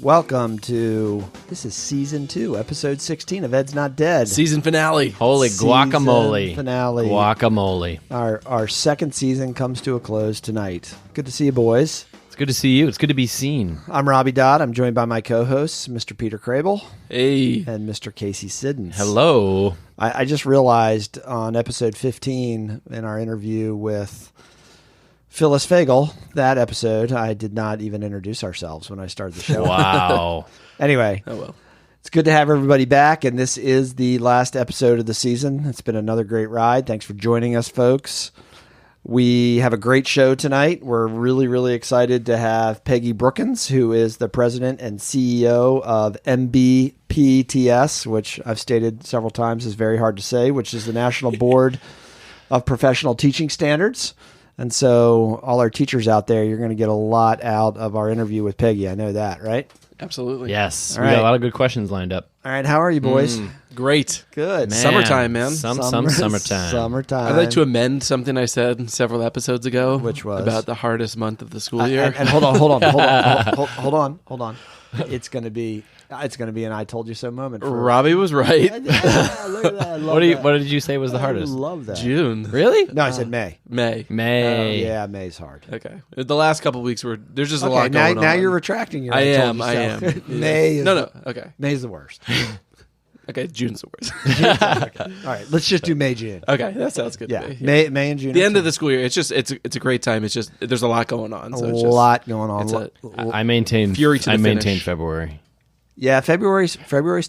Welcome to, this is Season 2, Episode 16 of Ed's Not Dead. Season finale. Holy guacamole. Season finale. Guacamole. Our second season comes to a close tonight. Good to see you, boys. It's good to see you. It's good to be seen. I'm Robbie Dodd. I'm joined by my co-hosts, Mr. Peter Crable. Hey. And Mr. Casey Siddons. Hello. I just realized on Episode 15 in our interview with Phyllis Fagel, that episode, I did not even introduce ourselves when I started the show. Wow. Anyway, it's good to have everybody back, and this is the last episode of the season. It's been another great ride. Thanks for joining us, folks. We have a great show tonight. We're really, really excited to have Peggy Brookins, who is the president and CEO of NBPTS, which I've stated several times is very hard to say, which is the National Board of Professional Teaching Standards. And so all our teachers out there, you're going to get a lot out of our interview with Peggy. I know that, right? Absolutely. Yes. All We right. got a lot of good questions lined up. All right. How are you, boys? Great. Good. Man, Summertime, man. Summertime. Summertime. I'd like to amend something I said several episodes ago. Which was? About the hardest month of the school year. And hold on. It's going to be an I told you so moment. Robbie was right. Look at that. I love that. What did you say was the hardest? I love that. June. Really? No, I said May. May. May. Yeah, May's hard. Okay. The last couple of weeks there's just a Okay, lot going on. now you're retracting your I told am. you so. May is No. Okay. May's the worst. Okay. June's the worst. Okay. All right, let's just do May, June. Okay. That sounds good. Yeah, To me. May and June. The end of the school year. It's a great time. It's just there's a lot going on. a So it's lot going on. it's I maintain Fury to the maintain finish. February. Yeah, February's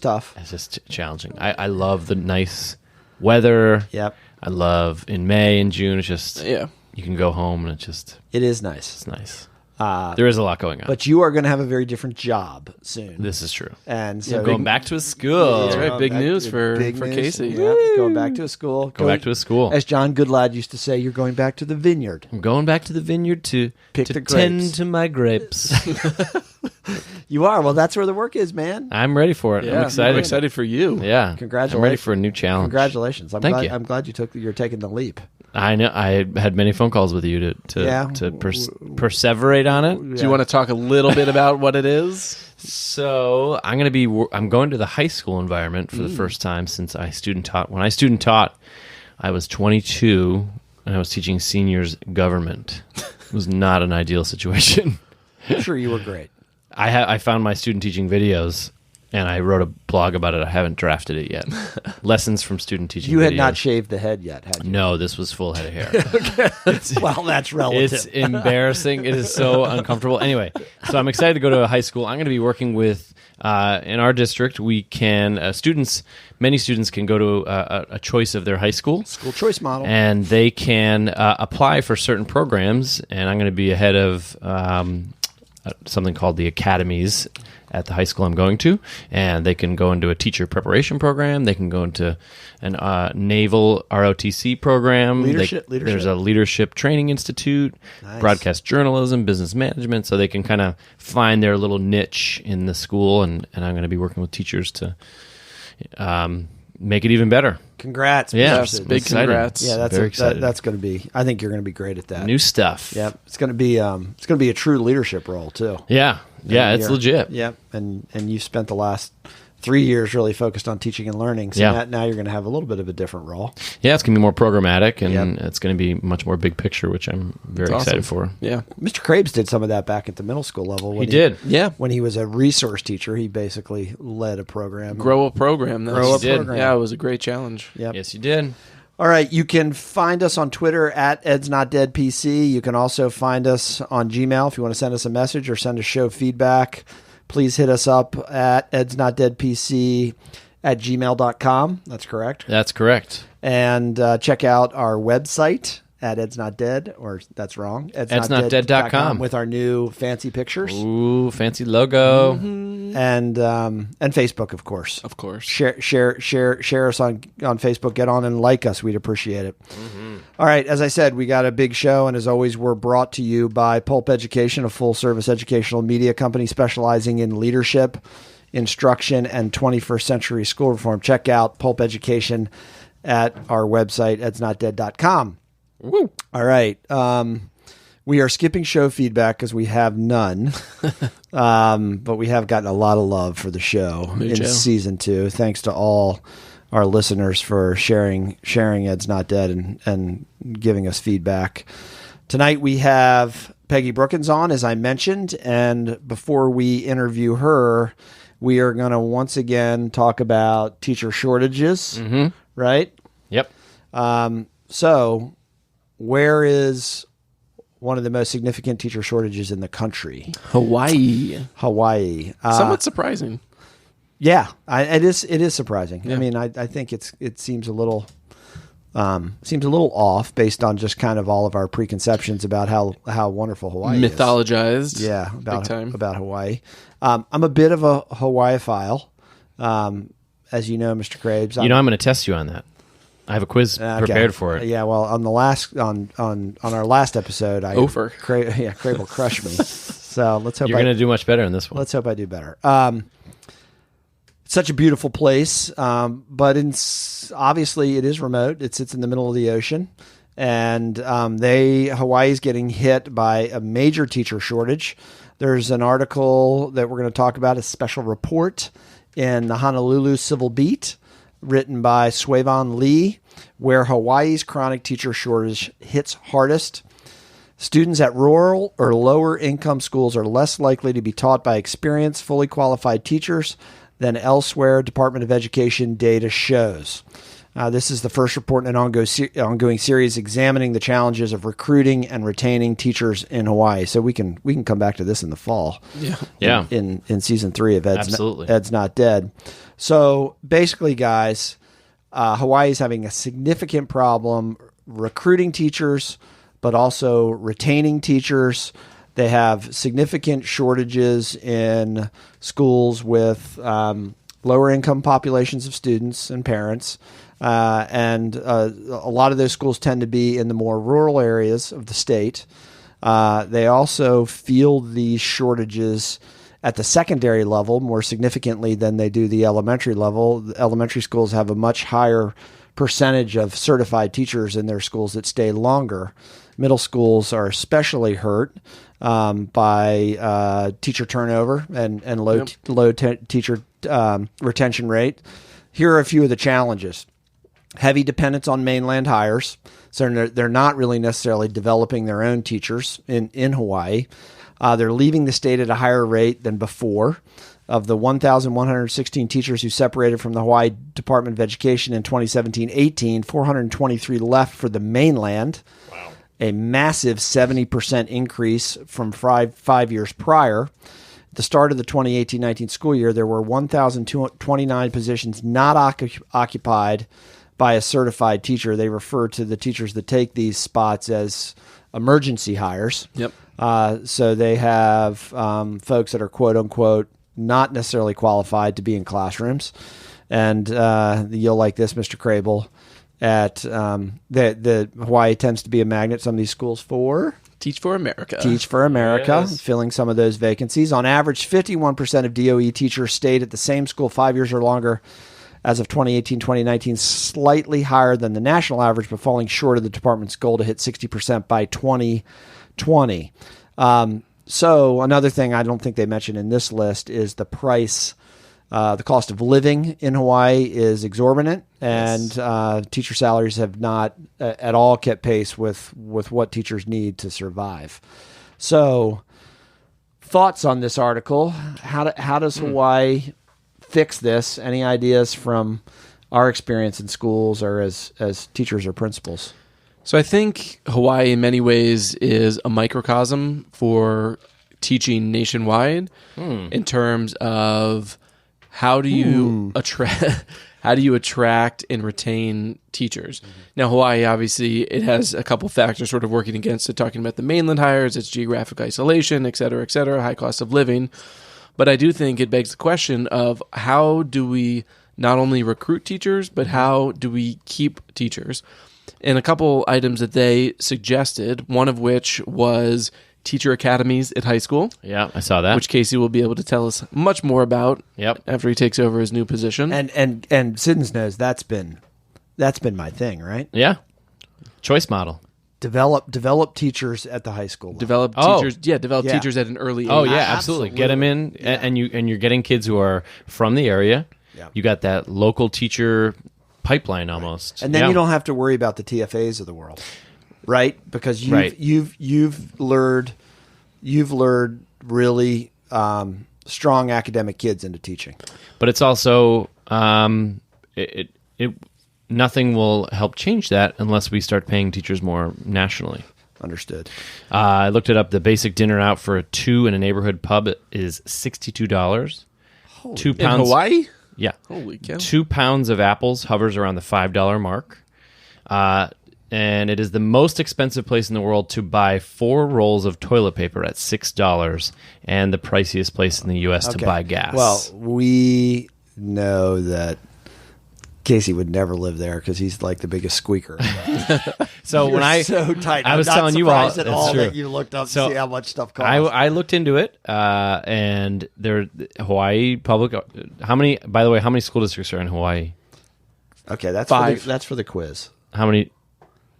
tough. It's just challenging. I love the nice weather. Yep, I love in May and June. It's just Yeah. you can go home and it's is nice. nice. There is a lot going on. But you are going to have a very different job soon. This is true. And so Going back to a school. That's right. Big news for big news. Casey. Yeah, going back to a school. Go back to a school. As John Goodlad used to say, you're going back to the vineyard. I'm going back to the vineyard to Pick the tend grapes. to my grapes. You are. Well, that's where the work is, man. I'm ready for it. Yeah, I'm excited. I'm excited for you. Yeah. Congratulations. I'm ready for a new challenge. Congratulations. I'm Thank glad, you. I'm glad you're taking the leap. I know. I had many phone calls with you to perseverate on it. Do you want to talk a little bit about what it is? So I'm going to the high school environment for the first time since I student taught. When I student taught, I was 22 and I was teaching seniors government. It was not an ideal situation. I'm sure you were great. I found my student teaching videos and I wrote a blog about it. I haven't drafted it yet. Lessons from student teaching. You had videos. not shaved the head yet, had you? No, this was full head of hair. Well, that's relative. It's embarrassing. It is so uncomfortable. Anyway, so I'm excited to go to a high school. I'm going to be working with, in our district, we can, many students can go to a choice of their high school. School choice model. And they can apply for certain programs. And I'm going to be ahead of something called the academies at the high school I'm going to, and they can go into a teacher preparation program. They can go into an naval ROTC program. Leadership. There's a leadership training institute, Nice. broadcast journalism, business management, so they can kind of find their little niche in the school, and I'm going to be working with teachers to make it even better. Congrats. Yeah, Mr. it's Siddons. big exciting. congrats. Yeah, Very excited. that's going to be. I think you're going to be great at that. New stuff. Yep, it's going to be. It's going to be a true leadership role too. Yeah, it's You're- legit. Yep, and you spent the last 3 years really focused on teaching and learning. So Yeah. now you're going to have a little bit of a different role. Yeah, it's going to be more programmatic, and Yep. it's going to be much more big picture, which I'm very That's excited awesome. for. Yeah. Mr. Krabs did some of that back at the middle school level. He did. Yeah. When he was a resource teacher, he basically led a program. Grow a program. Grow a did. program. Yeah, it was a great challenge. Yep. Yes, you did. All right, you can find us on Twitter at Ed's Not Dead PC. You can also find us on Gmail if you want to send us a message or send us show feedback. Please hit us up at Ed's Not Dead PC at gmail.com. That's correct. That's correct. And check out our website at Ed's Not Dead, or that's wrong. edsnotdead.com with our new fancy pictures. Ooh, fancy logo. And Facebook, of course. Of course. Share us on Facebook. Get on and like us. We'd appreciate it. All right. As I said, we got a big show. And as always, we're brought to you by Pulp Education, a full service educational media company specializing in leadership, instruction, and 21st century school reform. Check out Pulp Education at our website, edsnotdead.com. Woo. All right. We are skipping show feedback because we have none, but we have gotten a lot of love for the show in season 2. Thanks to all our listeners for sharing Ed's Not Dead and giving us feedback. Tonight we have Peggy Brookins on, as I mentioned, and before we interview her, we are going to once again talk about teacher shortages, right? Yep. So where is one of the most significant teacher shortages in the country? Hawaii. Somewhat surprising. Yeah, it is surprising. Yeah. I mean, I think it seems a little off based on just kind of all of our preconceptions about how wonderful Hawaii is. Mythologized. Yeah, big time. about Hawaii. I'm a bit of a Hawaii-phile, as you know, Mr. Krabs. I'm going to test you on that. I have a quiz prepared for it. Yeah, well, on our last episode, Crable crushed me. So let's hope you're going to do much better in this one. Let's hope I do better. Such a beautiful place, but obviously it is remote. It sits in the middle of the ocean, and Hawaii's getting hit by a major teacher shortage. There's an article that we're going to talk about, a special report in the Honolulu Civil Beat, written by Suevon Lee, where Hawaii's chronic teacher shortage hits hardest. Students at rural or lower income schools are less likely to be taught by experienced, fully qualified teachers than elsewhere, Department of Education data shows. This is the first report in an ongoing series examining the challenges of recruiting and retaining teachers in Hawaii. So we can come back to this in the fall. Yeah. In season 3 of Absolutely. Ed's Not Dead. So basically, guys, Hawaii is having a significant problem recruiting teachers, but also retaining teachers. They have significant shortages in schools with lower income populations of students and parents. And a lot of those schools tend to be in the more rural areas of the state. They also feel these shortages at the secondary level more significantly than they do the elementary level. The elementary schools have a much higher percentage of certified teachers in their schools that stay longer. Middle schools are especially hurt by teacher turnover and low teacher retention rate. Here are a few of the challenges. Heavy dependence on mainland hires. So they're not really necessarily developing their own teachers in Hawaii. They're leaving the state at a higher rate than before. Of the 1,116 teachers who separated from the Hawaii Department of Education in 2017-18, 423 left for the mainland. Wow. A massive 70% increase from five years prior. At the start of the 2018-19 school year, there were 1,029 positions not occupied by a certified teacher. They refer to the teachers that take these spots as emergency hires. Yep. So they have folks that are quote unquote not necessarily qualified to be in classrooms. And you'll like this, Mr. Crable. At the Hawaii tends to be a magnet. Some of these schools for Teach for America. Teach for America, Yes. filling some of those vacancies. On average, 51% of DOE teachers stayed at the same school 5 years or longer as of 2018-2019, slightly higher than the national average, but falling short of the department's goal to hit 60% by 2020. So another thing I don't think they mentioned in this list is the price. The cost of living in Hawaii is exorbitant, and teacher salaries have not at all kept pace with what teachers need to survive. So, thoughts on this article? How does Hawaii fix this? Any ideas from our experience in schools or as teachers or principals? So I think Hawaii in many ways is a microcosm for teaching nationwide in terms of how do you attract and retain teachers? Now, Hawaii, obviously, it has a couple factors sort of working against it, talking about the mainland hires, its geographic isolation, et cetera, high cost of living. But I do think it begs the question of how do we not only recruit teachers, but how do we keep teachers? And a couple items that they suggested, one of which was teacher academies at high school. Yeah, I saw that. Which Casey will be able to tell us much more about after he takes over his new position. And Siddons knows that's been my thing, right? Yeah. Choice model. Develop teachers at the high school level. Develop teachers at an early age. Oh yeah, absolutely. Get them in, and you're getting kids who are from the area. Yeah. You got that local teacher pipeline almost, and then you don't have to worry about the TFAs of the world, right? Because you've lured really strong academic kids into teaching. But it's also nothing will help change that unless we start paying teachers more nationally. Understood. I looked it up. The basic dinner out for a 2 in a neighborhood pub is $62. 2 pounds in Hawaii? Yeah. Holy cow. 2 pounds of apples hovers around the $5 mark. And it is the most expensive place in the world to buy 4 rolls of toilet paper at $6, and the priciest place in the U.S. to buy gas. Well, we know that Casey would never live there because he's like the biggest squeaker. So when so tight. I was I'm not telling you all, surprised at that's all true. that you looked up to see how much stuff costs. I looked into it, and Hawaii public. How many school districts are in Hawaii? Okay, that's 5. that's for the quiz. How many?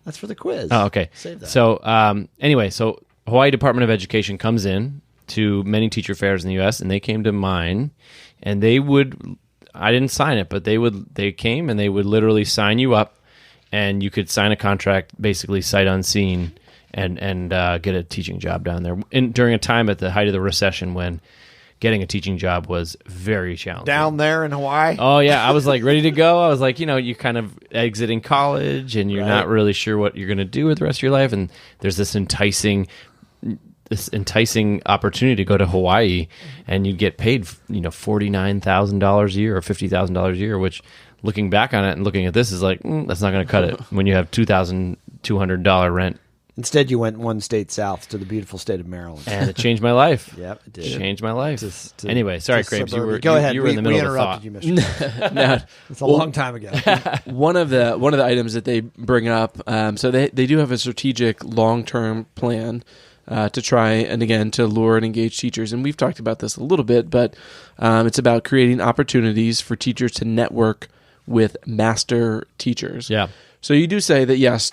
That's for the quiz. Oh, okay. Save that. So anyway, so Hawaii Department of Education comes in to many teacher fairs in the U.S., and they came to mine, and they would. I didn't sign it, but they came and they would literally sign you up, and you could sign a contract basically sight unseen and get a teaching job down there during a time at the height of the recession when getting a teaching job was very challenging. Down there in Hawaii? Oh yeah, I was like ready to go. I was like, you're kind of exiting college and you're not really sure what you're going to do with the rest of your life, and there's this enticing opportunity to go to Hawaii, and you get paid, $49,000 a year or $50,000 a year, which, looking back on it and looking at this, is like that's not going to cut it when you have $2,200 rent. Instead, you went one state south to the beautiful state of Maryland, and it changed my life. Yep, it did. Changed my life. Anyway, sorry, Crabes, you were Go ahead. You were in the middle of a thought. You, Mr. No, it's a long time ago. One of the items that they bring up, so they do have a strategic long-term plan to try and, again, to lure and engage teachers. And we've talked about this a little bit, but it's about creating opportunities for teachers to network with master teachers. Yeah. So you do say that, yes,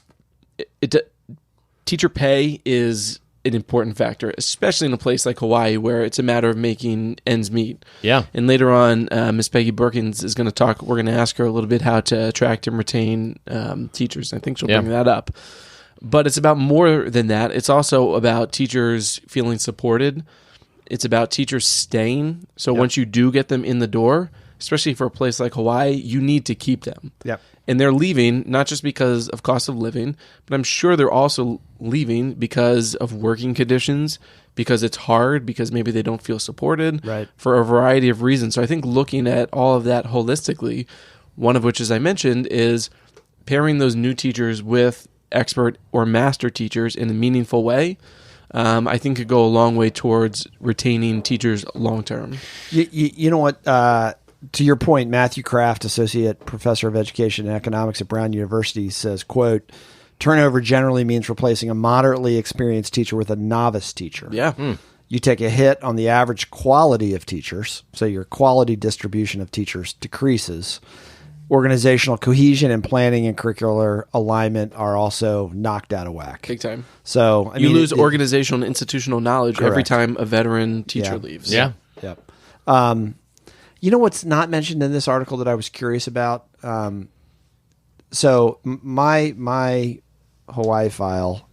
teacher pay is an important factor, especially in a place like Hawaii where it's a matter of making ends meet. Yeah. And later on, Miss Peggy Brookins is going to talk. We're going to ask her a little bit how to attract and retain teachers. I think she'll bring that up. But it's about more than that. It's also about teachers feeling supported. It's about teachers staying. So once you do get them in the door, especially for a place like Hawaii, you need to keep them. Yep. And they're leaving not just because of cost of living, but I'm sure they're also leaving because of working conditions, because it's hard, because maybe they don't feel supported, right, for a variety of reasons. So I think looking at all of that holistically, one of which, as I mentioned, is pairing those new teachers with expert or master teachers in a meaningful way, I think could go a long way towards retaining teachers long term. You know what? To your point, Matthew Kraft, Associate Professor of Education and Economics at Brown University, says, quote, "Turnover generally means replacing a moderately experienced teacher with a novice teacher. Yeah. You take a hit on the average quality of teachers, so your quality distribution of teachers decreases. Organizational cohesion and planning and curricular alignment are also knocked out of whack." Big time. So you lose organizational and institutional knowledge every correct. time a veteran teacher leaves. Yeah. Yep. You know what's not mentioned in this article that I was curious about? So my Hawaii file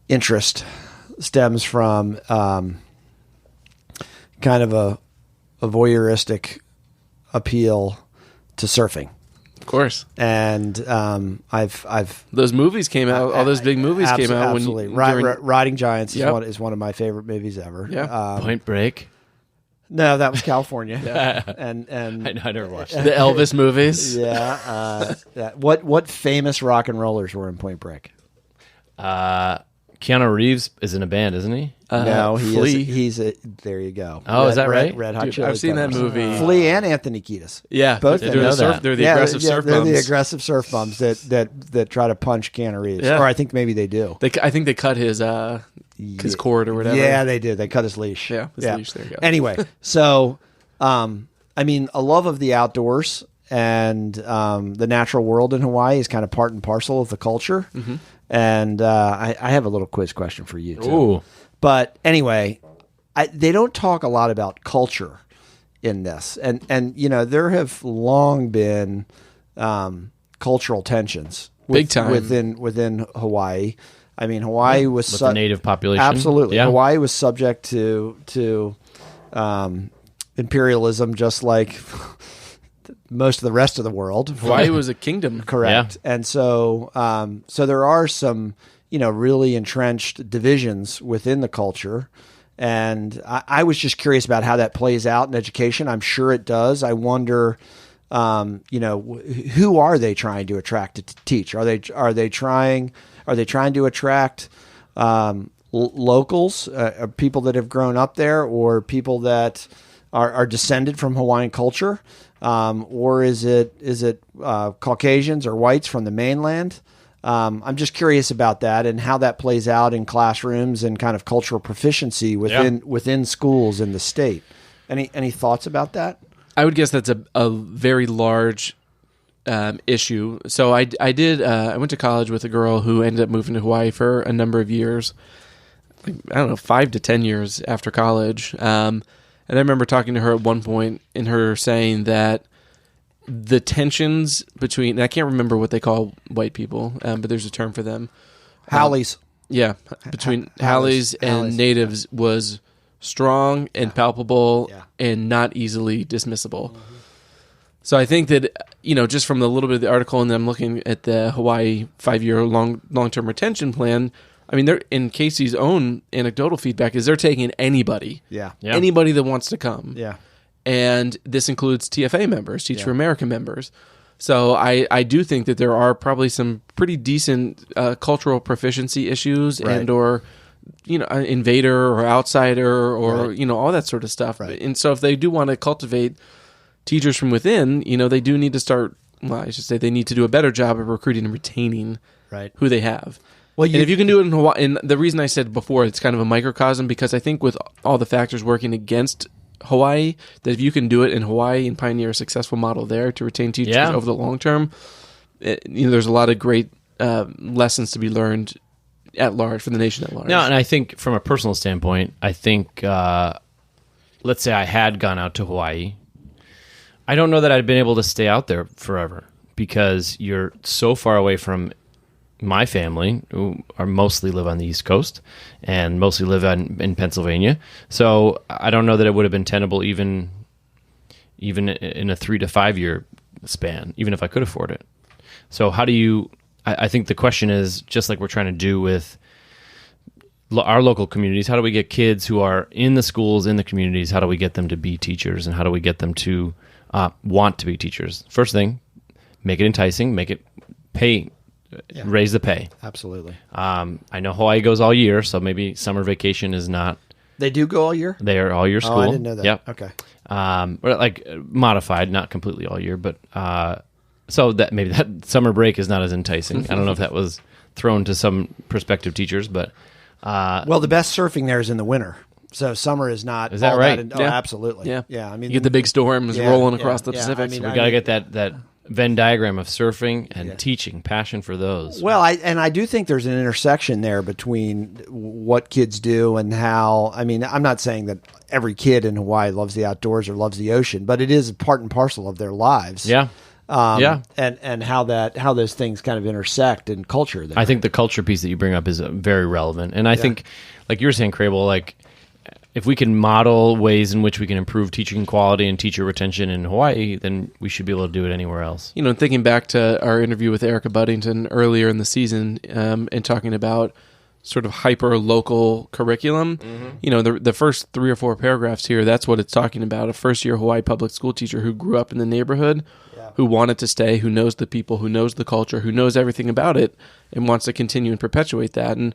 interest stems from kind of a voyeuristic appeal to surfing. Of course. And I've those movies came out. All those big movies came out. Absolutely. Riding Giants is one of my favorite movies ever. Yeah. Point Break. No, that was California. And I never watched the Elvis movies. Yeah. What famous rock and rollers were in Point Break? Keanu Reeves is in a band, isn't he? No, Flea. He's there you go. Oh, is that right? Red Hot Dude, Chili I've seen that Peppers. movie. Flea and Anthony Kiedis. Yeah, both they're of them. they're the aggressive surf they're bums. the aggressive surf bums that try to punch Keanu Reeves. Yeah. Or I think maybe they do. I think they cut his cord or whatever. Yeah, they did. They cut his leash. Yeah, his leash. There you go. Anyway, so I mean, a love of the outdoors and the natural world in Hawaii is kind of part and parcel of the culture. Mm-hmm. And I have a little quiz question for you too. Ooh. But anyway, they don't talk a lot about culture in this, and there have long been cultural tensions, Big time, within Hawaii. I mean, Hawaii was with the native population. Absolutely, Yeah. Hawaii was subject to imperialism, just like most of the rest of the world. Hawaii was a kingdom. Correct. Yeah. And so there are some, really entrenched divisions within the culture. And I was just curious about how that plays out in education. I'm sure it does. I wonder, who are they trying to attract to teach? Are they trying to attract locals, people that have grown up there, or people that are descended from Hawaiian culture? Or is it Caucasians or whites from the mainland? I'm just curious about that and how that plays out in classrooms and kind of cultural proficiency within schools in the state. Any thoughts about that? I would guess that's a very large issue. So I went to college with a girl who ended up moving to Hawaii for a number of years. I don't know, 5 to 10 years after college. And I remember talking to her at one point and her saying that the tensions between, and I can't remember what they call white people, but there's a term for them. Haoles. Between Haoles and natives was strong and palpable and not easily dismissible. Mm-hmm. So I think that, just from the little bit of the article, and then I'm looking at the Hawaii 5-year long-term retention plan, I mean, they're in Casey's own anecdotal feedback is they're taking anybody, anybody that wants to come, and this includes TFA members, Teach for America members. So I do think that there are probably some pretty decent cultural proficiency issues and or invader or outsider or all that sort of stuff. Right. And so if they do want to cultivate teachers from within, they do need to start. Well, I should say they need to do a better job of recruiting and retaining who they have. Well, and if you can do it in Hawaii, and the reason I said before it's kind of a microcosm, because I think with all the factors working against Hawaii, that if you can do it in Hawaii and pioneer a successful model there to retain teachers over the long term, there's a lot of great lessons to be learned at large for the nation at large. No, and I think from a personal standpoint, I think let's say I had gone out to Hawaii, I don't know that I'd been able to stay out there forever because you're so far away from my family, who mostly live on the East Coast and mostly live in Pennsylvania. So I don't know that it would have been tenable even in a 3 to 5 year span, even if I could afford it. So how do you, I think the question is, just like we're trying to do with our local communities, how do we get kids who are in the schools, in the communities, how do we get them to be teachers, and how do we get them to want to be teachers? First thing, make it enticing, make it pay. Raise the pay. Absolutely. I know Hawaii goes all year, so maybe summer vacation is not. They do go all year? They are all year school. Oh, I didn't know that. Yep. Okay. Or like modified, not completely all year, but so that maybe that summer break is not as enticing. I don't know if that was thrown to some prospective teachers, but well, the best surfing there is in the winter. So summer is not. Is that right? Absolutely. Yeah. I mean, you get the big storms rolling across the Pacific. We got to get that Venn diagram of surfing and teaching, passion for those. Well, I do think there's an intersection there between what kids do and how. I mean, I'm not saying that every kid in Hawaii loves the outdoors or loves the ocean, but it is part and parcel of their lives. Yeah. And how those things kind of intersect in culture there. I think the culture piece that you bring up is very relevant, and I think, like you were saying, Crable, like if we can model ways in which we can improve teaching quality and teacher retention in Hawaii, then we should be able to do it anywhere else. Thinking back to our interview with Erica Buddington earlier in the season, and talking about sort of hyper-local curriculum, the first 3 or 4 paragraphs here, that's what it's talking about. A first-year Hawaii public school teacher who grew up in the neighborhood, who wanted to stay, who knows the people, who knows the culture, who knows everything about it, and wants to continue and perpetuate that. And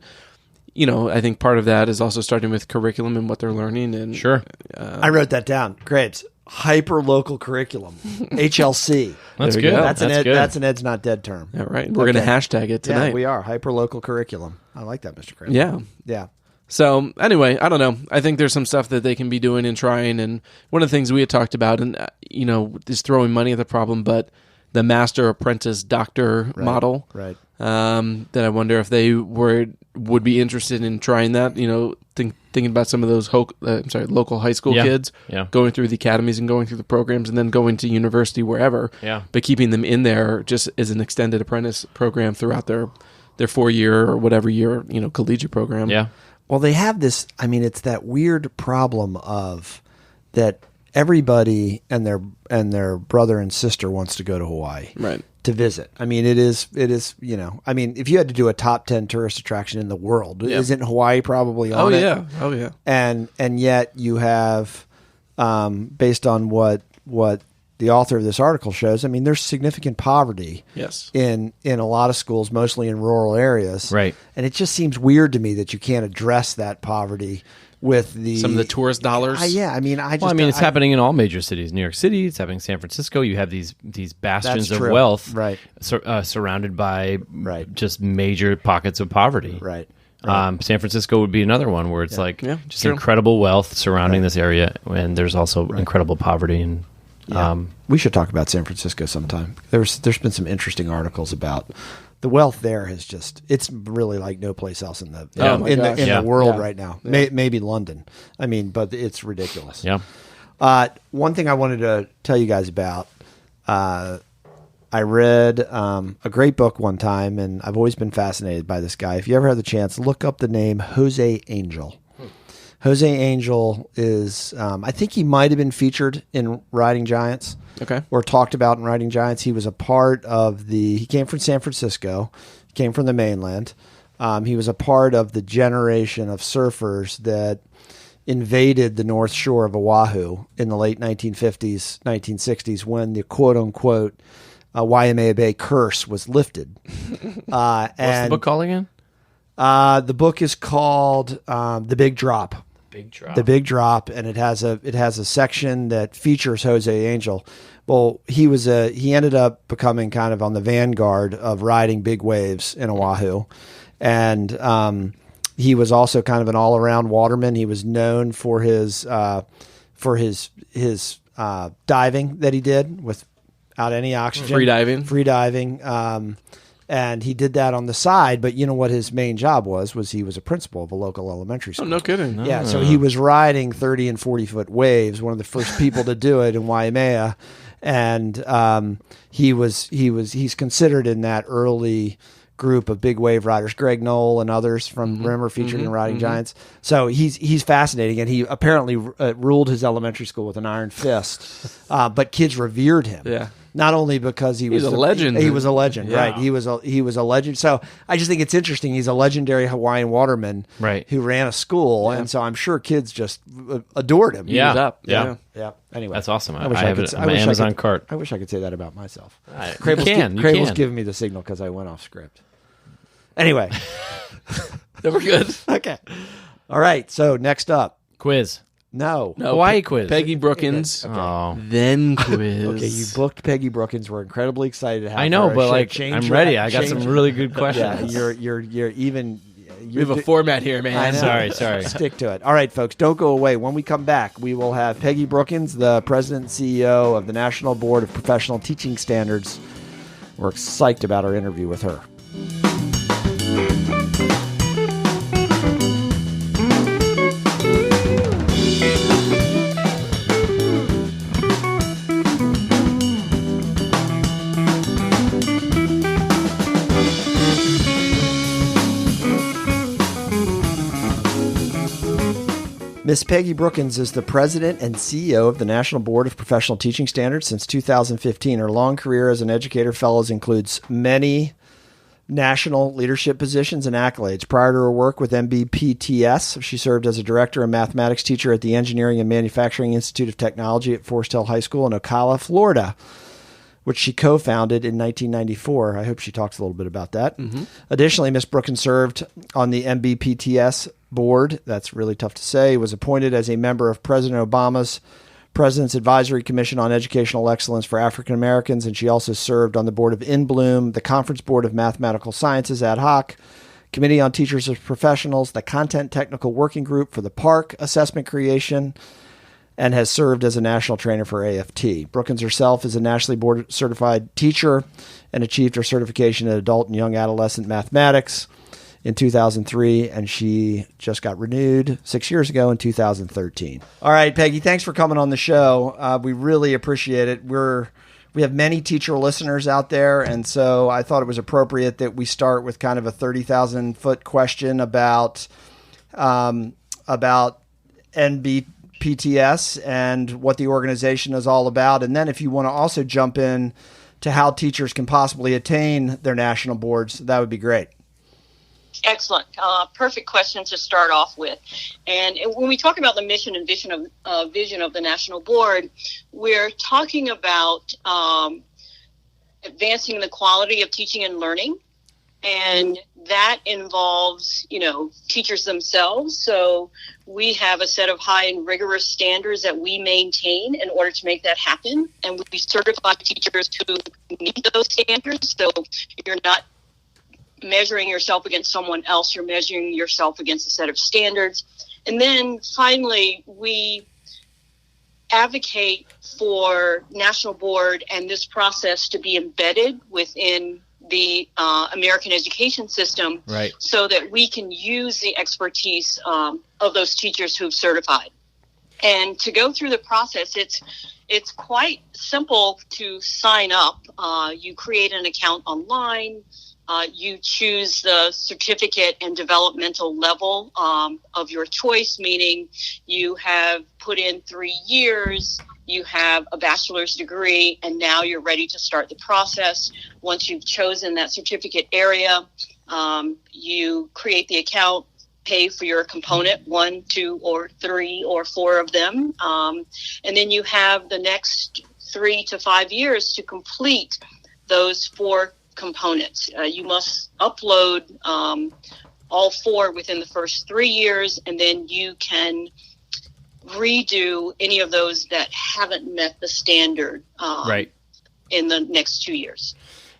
I think part of that is also starting with curriculum and what they're learning. And sure, I wrote that down. Great, hyper local curriculum, HLC. That's good. That's an Ed's Not Dead term. Yeah, right. We're going to hashtag it tonight. Yeah, we are hyper local curriculum. I like that, Mr. Craig. Yeah. So anyway, I don't know. I think there's some stuff that they can be doing and trying. And one of the things we had talked about, and is throwing money at the problem, but the master apprentice doctor model. Right. That I wonder if they would be interested in trying that. Thinking about some of those local high school kids going through the academies and going through the programs and then going to university wherever. Yeah. But keeping them in there just as an extended apprentice program throughout their 4-year or whatever year collegiate program. Yeah. Well, they have this. I mean, it's that weird problem of that everybody and their brother and sister wants to go to Hawaii, right, to visit. I mean, it is. I mean, if you had to do a top 10 tourist attraction in the world, isn't Hawaii probably on it? Oh yeah. And yet you have, based on what the author of this article shows, I mean, there's significant poverty. Yes. In a lot of schools, mostly in rural areas. Right. And it just seems weird to me that you can't address that poverty with some of the tourist dollars. Yeah, I mean, it's happening in all major cities. New York City, it's happening in San Francisco. You have these bastions of wealth, right, surrounded by just major pockets of poverty. Right. San Francisco would be another one where it's incredible wealth surrounding this area, and there's also incredible poverty. And we should talk about San Francisco sometime. There's been some interesting articles about the wealth there. It's really like no place else in the world right now. Yeah. Maybe London. I mean, but it's ridiculous. Yeah. One thing I wanted to tell you guys about, I read a great book one time, and I've always been fascinated by this guy. If you ever have the chance, look up the name Jose Angel. Jose Angel is, I think he might have been featured in Riding Giants. Okay. Or talked about in Riding Giants. He was a part of he came from San Francisco, came from the mainland. He was a part of the generation of surfers that invaded the North Shore of Oahu in the late 1950s, 1960s, when the quote-unquote Waimea Bay curse was lifted. What's the book called again? The book is called The Big Drop. The Big Drop, and it has a section that features Jose Angel. Well, he ended up becoming kind of on the vanguard of riding big waves in Oahu, and he was also kind of an all-around waterman. He was known for his diving that he did without any oxygen, free diving. And he did that on the side, but you know what his main job was he was a principal of a local elementary school. Oh, no kidding. Yeah, so he was riding 30 and 40-foot waves, one of the first people to do it in Waimea. And he's considered in that early group of big wave riders, Greg Knoll and others from Rimmer featured in Riding Giants. So he's fascinating, and he apparently ruled his elementary school with an iron fist. But kids revered him. Yeah. Not only because he was a legend. He was a legend, yeah. right? He was a legend. So I just think it's interesting. He's a legendary Hawaiian waterman, right, who ran a school, and so I'm sure kids just adored him. Yeah. He was up. Yeah. Anyway, that's awesome. I have it on my Amazon cart. I wish I could say that about myself. Crable's giving me the signal because I went off script. Anyway, we're good. Okay. All right. So next up, quiz. No, Hawaii quiz. Peggy Brookins. Okay. Oh. Then quiz. Okay, you booked Peggy Brookins. We're incredibly excited to have her. I know, but I'm ready. I got some really good questions. Yeah, you're even. We have a format here, man. I know. Sorry. Stick to it. All right, folks, don't go away. When we come back, we will have Peggy Brookins, the president and CEO of the National Board of Professional Teaching Standards. We're psyched about our interview with her. Miss Peggy Brookins is the president and CEO of the National Board of Professional Teaching Standards since 2015. Her long career as an educator fellows includes many national leadership positions and accolades. Prior to her work with NBPTS, she served as a director and mathematics teacher at the Engineering and Manufacturing Institute of Technology at Forest Hill High School in Ocala, Florida, which she co-founded in 1994. I hope she talks a little bit about that. Mm-hmm. Additionally, Ms. Brookins served on the NBPTS board. That's really tough to say. Was appointed as a member of President Obama's President's Advisory Commission on Educational Excellence for African Americans, and she also served on the board of In Bloom, the Conference Board of Mathematical Sciences ad hoc, Committee on Teachers as Professionals, the Content Technical Working Group for the PARC Assessment Creation, and has served as a national trainer for AFT. Brookins herself is a nationally board certified teacher and achieved her certification in adult and young adolescent mathematics in 2003, and she just got renewed 6 years ago in 2013. All right, Peggy, thanks for coming on the show. We really appreciate it. We have many teacher listeners out there, and so I thought it was appropriate that we start with kind of a 30,000-foot question about NBPTS and what the organization is all about. And then if you want to also jump in to how teachers can possibly attain their national boards, that would be great. Excellent. Perfect question to start off with. And when we talk about the mission and vision of the National Board, we're talking about advancing the quality of teaching and learning. And that involves, teachers themselves. So we have a set of high and rigorous standards that we maintain in order to make that happen. And we certify teachers who meet those standards. So you're not measuring yourself against someone else, you're measuring yourself against a set of standards. And then finally, we advocate for National Board and this process to be embedded within the American education system, right, so that we can use the expertise of those teachers who've certified. And to go through the process, it's quite simple to sign up. You create an account online. You choose the certificate and developmental level of your choice, meaning you have put in 3 years, you have a bachelor's degree, and now you're ready to start the process. Once you've chosen that certificate area, you create the account, pay for your component, 1, 2, or 3, or 4 of them. And then you have the next 3 to 5 years to complete those 4 components. You must upload all 4 within the first 3 years, and then you can redo any of those that haven't met the standard right, in the next 2 years.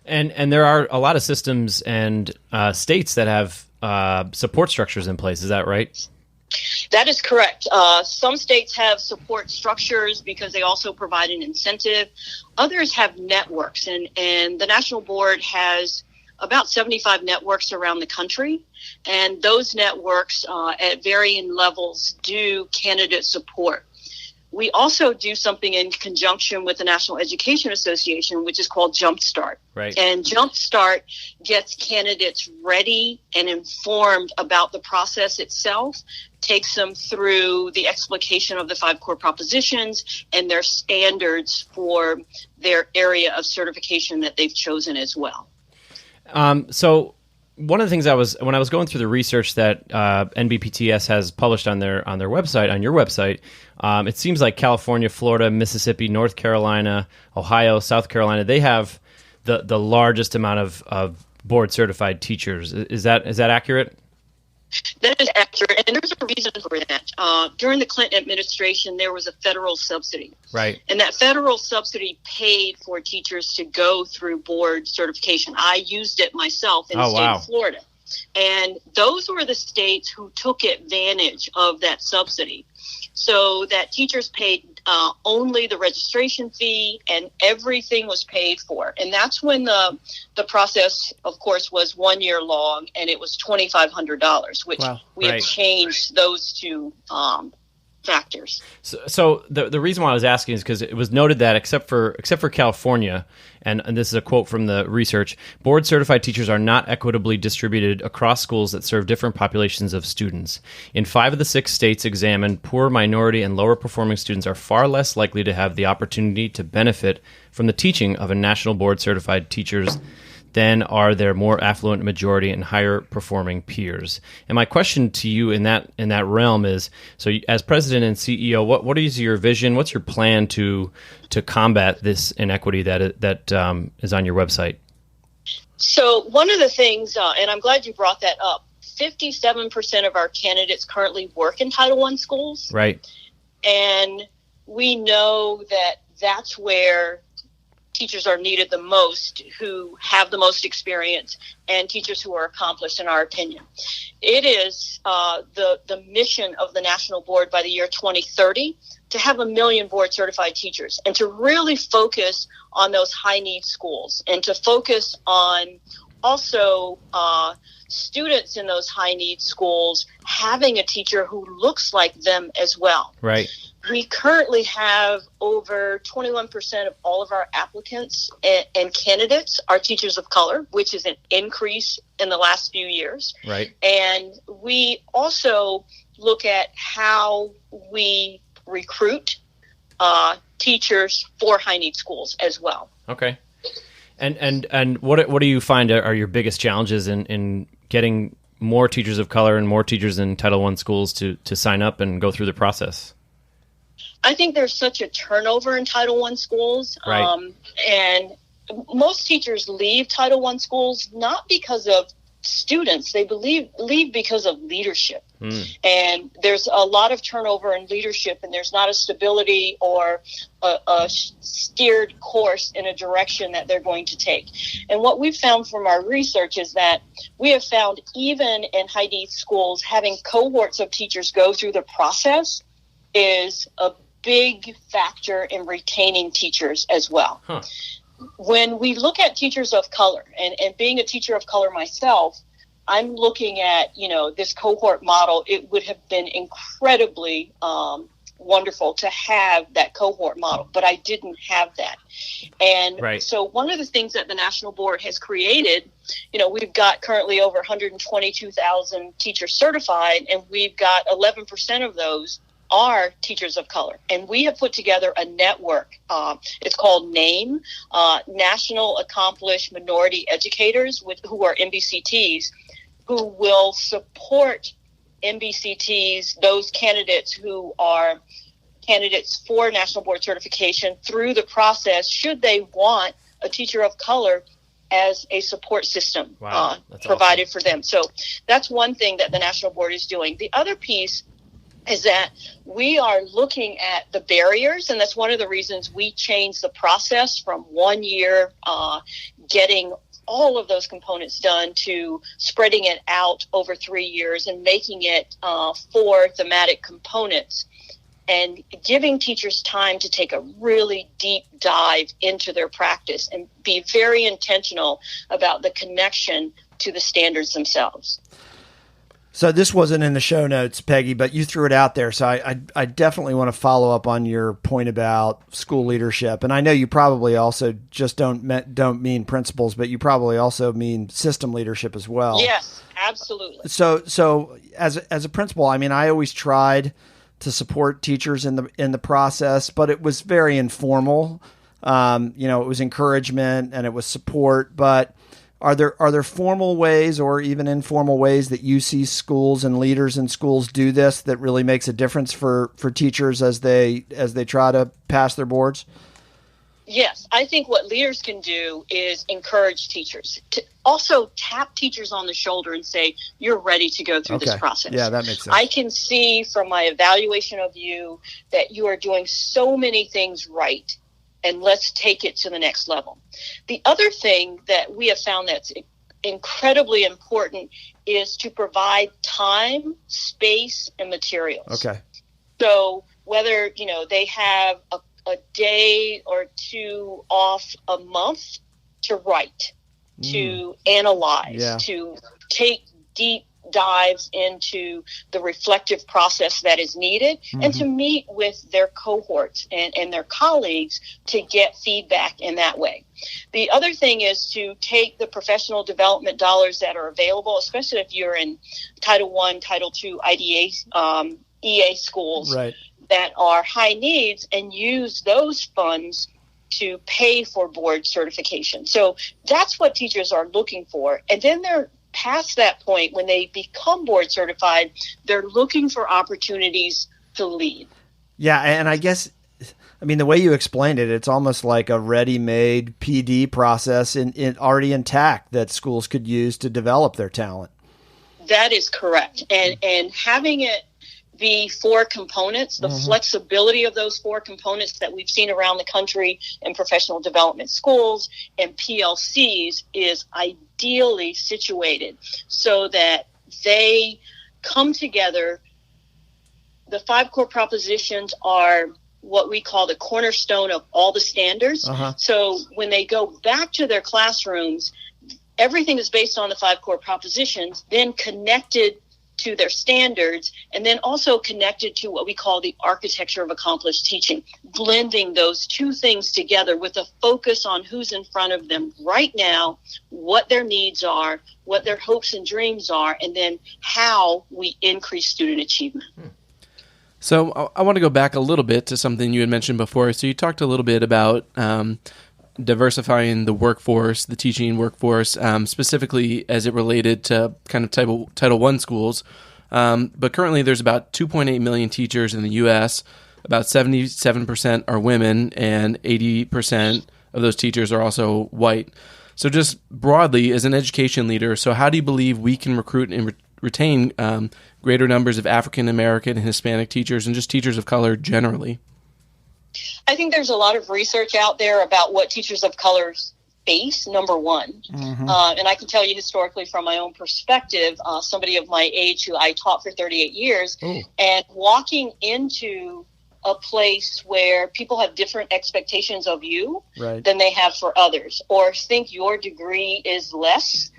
And there are a lot of systems and states that have support structures in place. Is that right? That is correct. Some states have support structures because they also provide an incentive. Others have networks, and the National Board has about 75 networks around the country. And those networks at varying levels do candidate support. We also do something in conjunction with the National Education Association, which is called Jumpstart. Right. And Jumpstart gets candidates ready and informed about the process itself, takes them through the explication of the 5 core propositions and their standards for their area of certification that they've chosen as well. So one of the things when I was going through the research that NBPTS has published on their website, on your website, it seems like California, Florida, Mississippi, North Carolina, Ohio, South Carolina, they have the largest amount of board certified teachers. Is that accurate? That is accurate, and there's a reason for that. During the Clinton administration, there was a federal subsidy. Right. And that federal subsidy paid for teachers to go through board certification. I used it myself in the state of Florida. And those were the states who took advantage of that subsidy. So that teachers paid only the registration fee, and everything was paid for. And that's when the process, of course, was 1 year long, and it was $2,500, which we have changed those 2 factors. So the reason why I was asking is because it was noted that except for California, and this is a quote from the research, board certified teachers are not equitably distributed across schools that serve different populations of students. In 5 of the 6 states examined, poor, minority, and lower performing students are far less likely to have the opportunity to benefit from the teaching of a national board certified teachers than are their more affluent majority and higher performing peers. And my question to you in that realm is, so as president and CEO, what is your vision? What's your plan to combat this inequity that is on your website? So one of the things, and I'm glad you brought that up, 57% of our candidates currently work in Title I schools. Right. And we know that that's where teachers are needed the most, who have the most experience, and teachers who are accomplished, in our opinion. It is the mission of the National Board by the year 2030 to have 1 million board certified teachers, and to really focus on those high need schools, and to focus on also students in those high need schools having a teacher who looks like them as well. Right. We currently have over 21% of all of our applicants and candidates are teachers of color, which is an increase in the last few years. Right. And we also look at how we recruit teachers for high need schools as well. Okay. And what do you find are your biggest challenges in getting more teachers of color and more teachers in Title I schools to sign up and go through the process? I think there's such a turnover in Title I schools. Right. And most teachers leave Title I schools not because of students. They leave because of leadership. And there's a lot of turnover in leadership, and there's not a stability or a steered course in a direction that they're going to take. And what we've found from our research is that we have found even in high need schools, having cohorts of teachers go through the process is a big factor in retaining teachers as well. Huh. When we look at teachers of color, and being a teacher of color myself, I'm looking at, this cohort model. It would have been incredibly wonderful to have that cohort model, but I didn't have that. And So one of the things that the National Board has created, we've got currently over 122,000 teachers certified, and we've got 11% of those are teachers of color. And we have put together a network. It's called NAME, National Accomplished Minority Educators, who are NBCTs, who will support NBCTs, those candidates who are candidates for National Board certification through the process, should they want a teacher of color as a support system provided for them. So that's one thing that the National Board is doing. The other piece is that we are looking at the barriers, and that's one of the reasons we changed the process from 1 year getting all of those components done to spreading it out over 3 years and making it 4 thematic components, and giving teachers time to take a really deep dive into their practice and be very intentional about the connection to the standards themselves. So this wasn't in the show notes, Peggy, but you threw it out there. So I definitely want to follow up on your point about school leadership. And I know you probably also just don't mean principals, but you probably also mean system leadership as well. Yes, absolutely. So as a principal, I mean, I always tried to support teachers in the process, but it was very informal. It was encouragement and it was support, but Are there formal ways or even informal ways that you see schools and leaders in schools do this that really makes a difference for teachers as they try to pass their boards? Yes, I think what leaders can do is encourage teachers to also tap teachers on the shoulder and say, you're ready to go through this process. Yeah, that makes sense. I can see from my evaluation of you that you are doing so many things right, and let's take it to the next level. The other thing that we have found that's incredibly important is to provide time, space, and materials. Okay. So whether, they have a day or two off a month to write, to analyze, to take deep dives into the reflective process that is needed, and to meet with their cohorts and their colleagues to get feedback in that way. The other thing is to take the professional development dollars that are available, especially if you're in Title I, Title II, IDA, EA schools that are high needs, and use those funds to pay for board certification. So that's what teachers are looking for. And then they're past that point, when they become board certified, they're looking for opportunities to lead. Yeah, and I guess, the way you explained it, it's almost like a ready-made PD process in already intact that schools could use to develop their talent. That is correct. And having it be 4 components. The flexibility of those 4 components that we've seen around the country in professional development schools and PLCs is ideally situated so that they come together. The 5 core propositions are what we call the cornerstone of all the standards. So when they go back to their classrooms, everything is based on the 5 core propositions, then connected to their standards, and then also connected to what we call the architecture of accomplished teaching, blending those 2 things together with a focus on who's in front of them right now, what their needs are, what their hopes and dreams are, and then how we increase student achievement. So I want to go back a little bit to something you had mentioned before. So you talked a little bit about diversifying the workforce, the teaching workforce, specifically as it related to kind of Title I schools. But currently there's about 2.8 million teachers in the U.S. About 77% are women, and 80% of those teachers are also white. So just broadly, as an education leader, so how do you believe we can recruit and retain greater numbers of African American and Hispanic teachers and just teachers of color generally? I think there's a lot of research out there about what teachers of color face, number one. And I can tell you historically from my own perspective, somebody of my age who I taught for 38 years, and walking into a place where people have different expectations of you than they have for others, or think your degree is less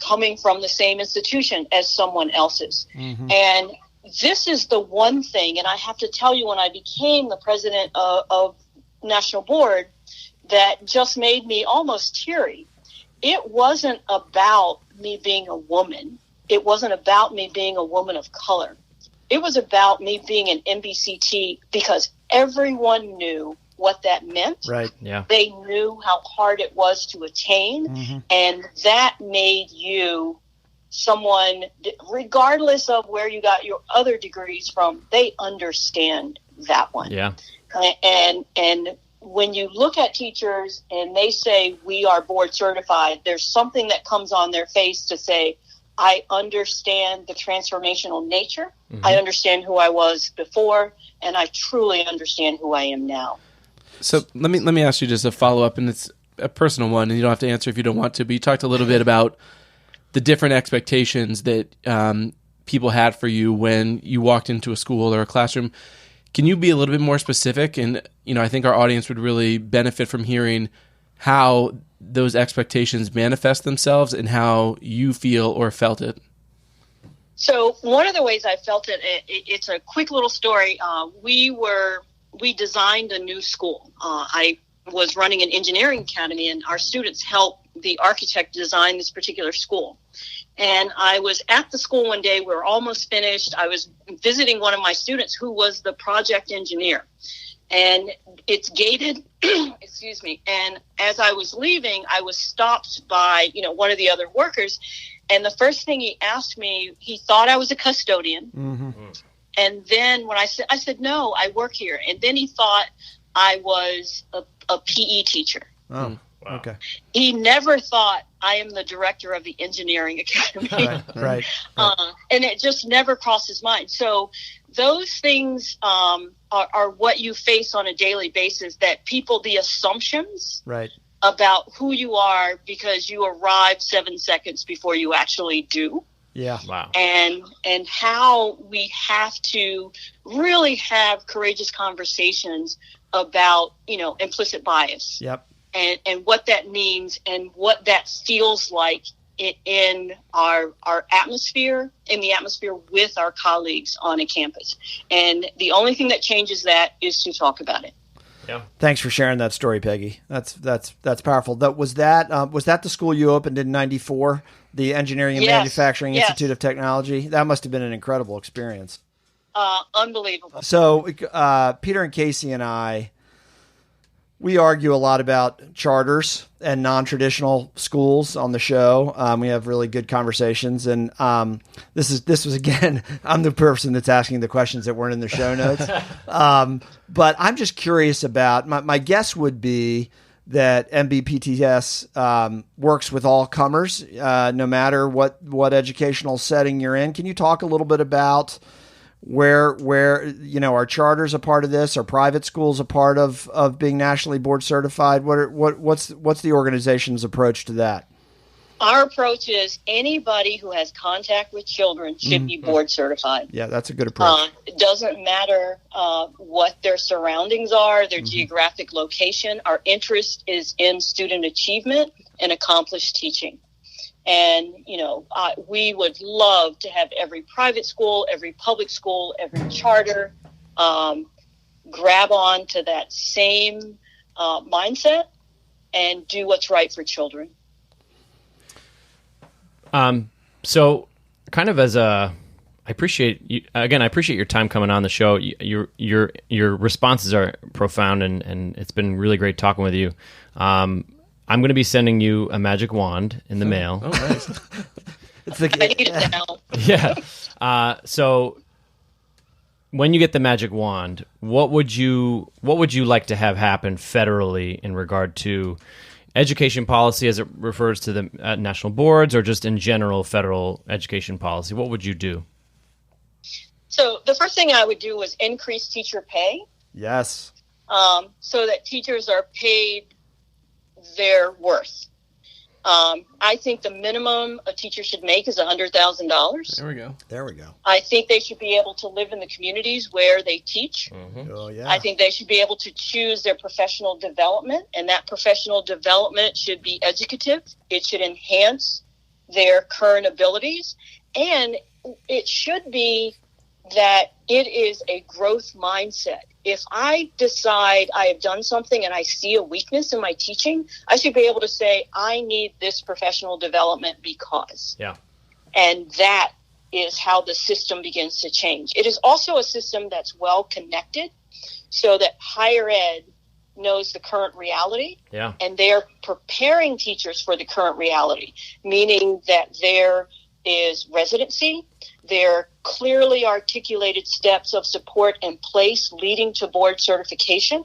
coming from the same institution as someone else's. And this is the one thing, and I have to tell you, when I became the president of National Board, that just made me almost teary. It wasn't about me being a woman. It wasn't about me being a woman of color. It was about me being an NBCT, because everyone knew what that meant. They knew how hard it was to attain, and that made you someone, regardless of where you got your other degrees from, they understand that one. And when you look at teachers and they say, we are board certified, there's something that comes on their face to say, I understand the transformational nature. I understand who I was before, and I truly understand who I am now. So let me ask you just a follow-up, and it's a personal one, and you don't have to answer if you don't want to, but you talked a little bit about the different expectations that people had for you when you walked into a school or a classroom. Can you be a little bit more specific? And, I think our audience would really benefit from hearing how those expectations manifest themselves and how you feel or felt it. So one of the ways I felt it, it's a quick little story. We designed a new school. I was running an engineering academy, and our students helped the architect design this particular school. And I was at the school one day. We were almost finished. I was visiting one of my students who was the project engineer. And it's gated, excuse me. And as I was leaving, I was stopped by, one of the other workers. And the first thing he asked me, he thought I was a custodian. And then when I said, no, I work here. And then he thought I was a PE teacher. Oh, wow. Okay. He never thought I am the director of the engineering academy. Right. And it just never crossed his mind. So those things are what you face on a daily basis, that people, the assumptions about who you are because you arrive 7 seconds before you actually do. Yeah. Wow. And how we have to really have courageous conversations about, implicit bias. Yep. And what that means and what that feels like in our atmosphere, in the atmosphere with our colleagues on a campus. And the only thing that changes that is to talk about it. Yeah. Thanks for sharing that story, Peggy. That's powerful. Was that the school you opened in '94, the Engineering and Manufacturing Institute of Technology? That must have been an incredible experience. Unbelievable. So Peter and Casey and I, we argue a lot about charters and non-traditional schools on the show. We have really good conversations, and this was again, I'm the person that's asking the questions that weren't in the show notes. But I'm just curious about, my guess would be that NBPTS works with all comers, no matter what educational setting you're in. Can you talk a little bit about where are charters a part of this? Are private schools a part of being nationally board certified? What's the organization's approach to that? Our approach is anybody who has contact with children should be board certified. Yeah, that's a good approach. It doesn't matter what their surroundings are, their geographic location. Our interest is in student achievement and accomplished teaching. And, we would love to have every private school, every public school, every charter grab on to that same mindset and do what's right for children. So kind of I appreciate you, again, I appreciate your time coming on the show. Your responses are profound and it's been really great talking with you. I'm going to be sending you a magic wand in the mail. Oh, nice. I need it now. Yeah. So when you get the magic wand, what would you like to have happen federally in regard to education policy as it refers to the national boards or just in general federal education policy? What would you do? So the first thing I would do was increase teacher pay. Yes. So that teachers are paid their worth. I think the minimum a teacher should make is $100,000. There we go. I think they should be able to live in the communities where they teach. Oh, yeah. I think they should be able to choose their professional development, and that professional development should be educative. It should enhance their current abilities, and it should be that it is a growth mindset. If I decide I have done something and I see a weakness in my teaching, I should be able to say, I need this professional development because. Yeah. And that is how the system begins to change. It is also a system that's well connected so that higher ed knows the current reality. Yeah. And they're preparing teachers for the current reality, meaning that there is residency. There are clearly articulated steps of support in place leading to board certification.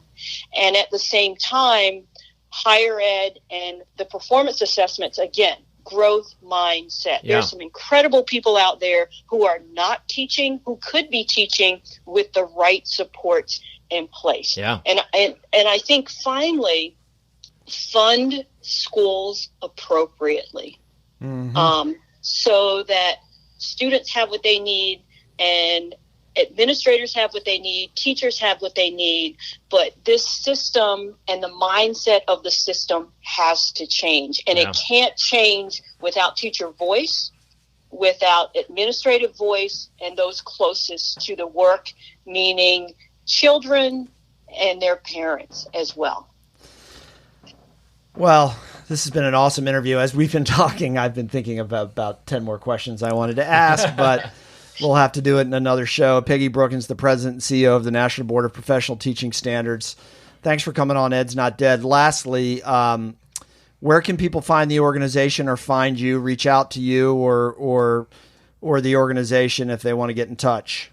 And at the same time, higher ed and the performance assessments, again, growth mindset. Yeah. There's some incredible people out there who are not teaching, who could be teaching with the right supports in place. Yeah. And I think finally, fund schools appropriately. So that students have what they need and administrators have what they need, teachers have what they need, but this system and the mindset of the system has to change. And it can't change without teacher voice, without administrative voice, and those closest to the work, meaning children and their parents as well. Well, this has been an awesome interview. As we've been talking, I've been thinking about 10 more questions I wanted to ask, but we'll have to do it in another show. Peggy Brookins, the president and CEO of the National Board of Professional Teaching Standards. Thanks for coming on Ed's Not Dead. Lastly, where can people find the organization or find you, reach out to you or the organization if they want to get in touch?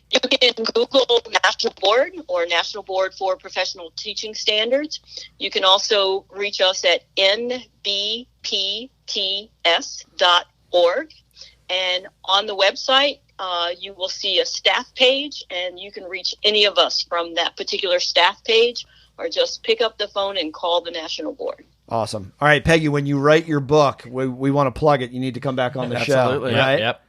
You can Google National Board or National Board for Professional Teaching Standards. You can also reach us at nbpts.org. And on the website, you will see a staff page, and you can reach any of us from that particular staff page or just pick up the phone and call the National Board. Awesome. All right, Peggy, when you write your book, we want to plug it. You need to come back on the show. Absolutely. Right? Yep.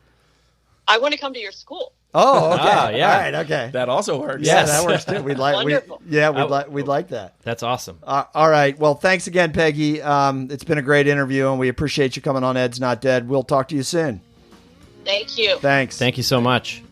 I want to come to your school. Oh, okay. Yeah. All right, okay. That also works. Yeah, Yes. that works too. We'd like that. That's awesome. All right. Well, thanks again, Peggy. It's been a great interview, and we appreciate you coming on Ed's Not Dead. We'll talk to you soon. Thank you. Thanks. Thank you so much.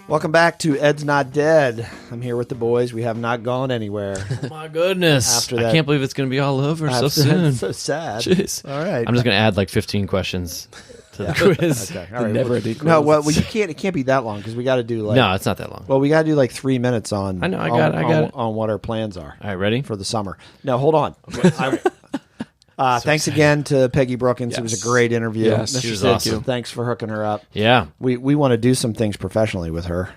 Welcome back to Ed's Not Dead. I'm here with the boys. We have not gone anywhere. Oh my goodness. After that- I can't believe it's going to be all over so soon. So sad. Jeez. All right. I'm just going to add like 15 questions to the quiz. Okay. All right. Never-ending No, quiz. well, you can't. It can't be that long because we got to do like. No, it's not that long. Well, we got to do like 3 minutes on. I know, I got it. on what our plans are All right, ready? for the summer. No, hold on. Thanks again to Peggy Brookins. It was a great interview. Yes, she was thank awesome. you. Thanks for hooking her up. Yeah. We want to do some things professionally with her.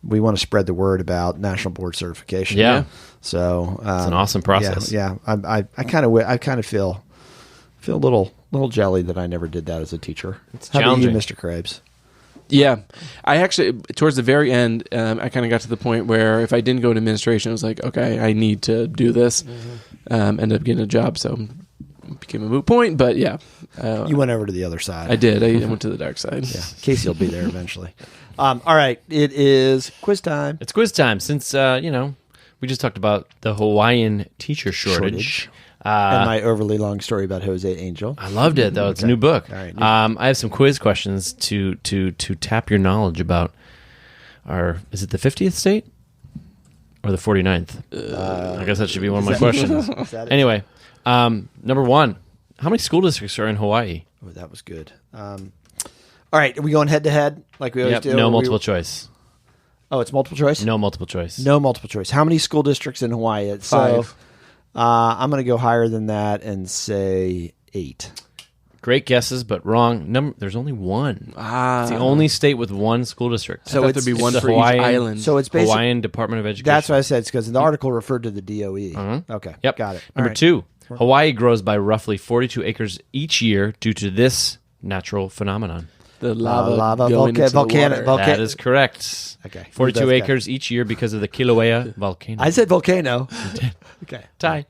We want to spread the word about national board certification. Yeah. So It's an awesome process. Yeah. I kind of feel a little jelly that I never did that as a teacher. It's How about you, challenging. Mr. Krabs? Yeah, I actually towards the very end, I kind of got to the point where if I didn't go to administration, I was like, okay, I need to do this. Ended up getting a job, so it became a moot point. But yeah, You went over to the other side. I did. I went to the dark side. Yeah. Casey will be there eventually. All right. It is quiz time. It's quiz time since, we just talked about the Hawaiian teacher shortage. And my overly long story about Jose Angel. I loved it, though. It's a new book. All right. I have some quiz questions to tap your knowledge about is it the 50th state or the 49th? I guess that should be one of my questions. Is that it? Anyway, number one, how many school districts are in Hawaii? Oh, that was good. All right. Are we going head to head like we always do? No multiple choice. Oh, it's multiple choice? No multiple choice. No multiple choice. How many school districts in Hawaii? It's 5. I'm going to go higher than that and say 8. Great guesses, but wrong. There's only one. It's the only state with one school district. So there'd be it's one the for Hawaiian- each island. So it's basically Hawaiian Department of Education. that's what I said. It's because the article referred to the DOE. Okay. Yep. Got it. Number All right. 2, Hawaii grows by roughly 42 acres each year due to this natural phenomenon. the lava, lava, going into the volcano- water. volcano- That is correct. Okay. 42 Those guys. acres each year because of the Kilauea volcano. I said volcano. Okay. Tie.